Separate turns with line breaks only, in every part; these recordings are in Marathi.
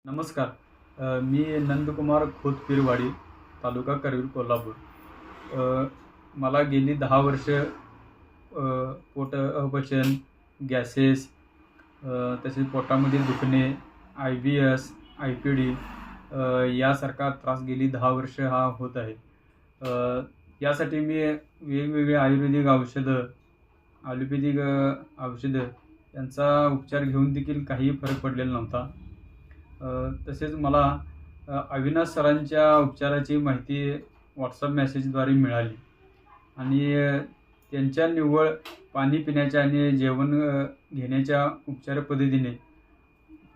नमस्कार. मी नंदकुमार खोतपिरवाडी, तालुका करवीर, कोल्हापूर. मला गेली 10 वर्ष पोट अपचन, गॅसेस, तसेच पोटामध्ये दुखणे, IBS, IPD यासारखा त्रास गेली 10 वर्ष हा होत आहे. यासाठी मी वेगवेगळे आयुर्वेदिक औषधं, ॲलोपॅथिक औषधं यांचा उपचार घेऊन देखील काही फरक पडलेला नव्हता. तसेच मला अविनाश सरांच्या उपचाराची माहिती WhatsApp मेसेजद्वारे मिळाली आणि त्यांच्या निव्वळ पाणी पिण्याच्या आणि जेवण घेण्याच्या उपचार पद्धतीने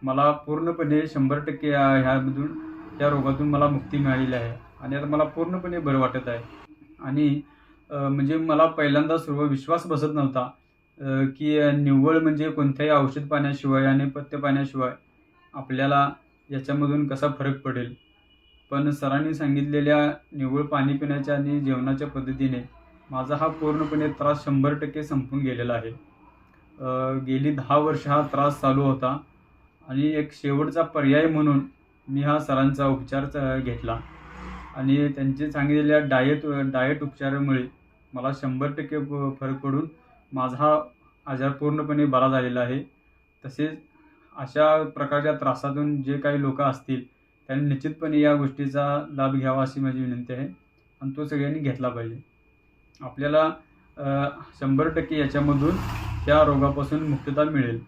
मला पूर्णपणे 100% ह्या रोगातून मला मुक्ती मिळालेली आहे आणि आता मला पूर्णपणे बरं वाटत आहे. आणि म्हणजे मला पहिल्यांदा विश्वास बसत नव्हता की निव्वळ म्हणजे कोणत्याही औषध पाण्याशिवाय आणि पथ्य पाण्याशिवाय आपल्याला याच्यामधून कसा फरक पडेल. पण सरांनी सांगितलेल्या निव्वळ पाणी पिण्याच्या आणि जेवणाच्या पद्धतीने माझा हा पूर्णपणे त्रास 100% संपून गेलेला आहे. गेली 10 वर्ष हा त्रास चालू होता आणि एक शेवटचा पर्याय म्हणून मी हा सरांचा उपचार घेतला आणि त्यांचे सांगितलेल्या डाएट उपचारामुळे मला 100% फरक पडून माझा हा आजार पूर्णपणे बरा झालेला आहे. तसेच अशा प्रकारच्या त्रासातून जे काही लोक असतील त्यांनी निश्चितपणे या गोष्टीचा लाभ घ्यावा अशी माझी विनंती आहे आणि तो सगळ्यांनी घेतला पाहिजे. आपल्याला 100% याच्यामधून त्या रोगापासून मुक्तता मिळेल.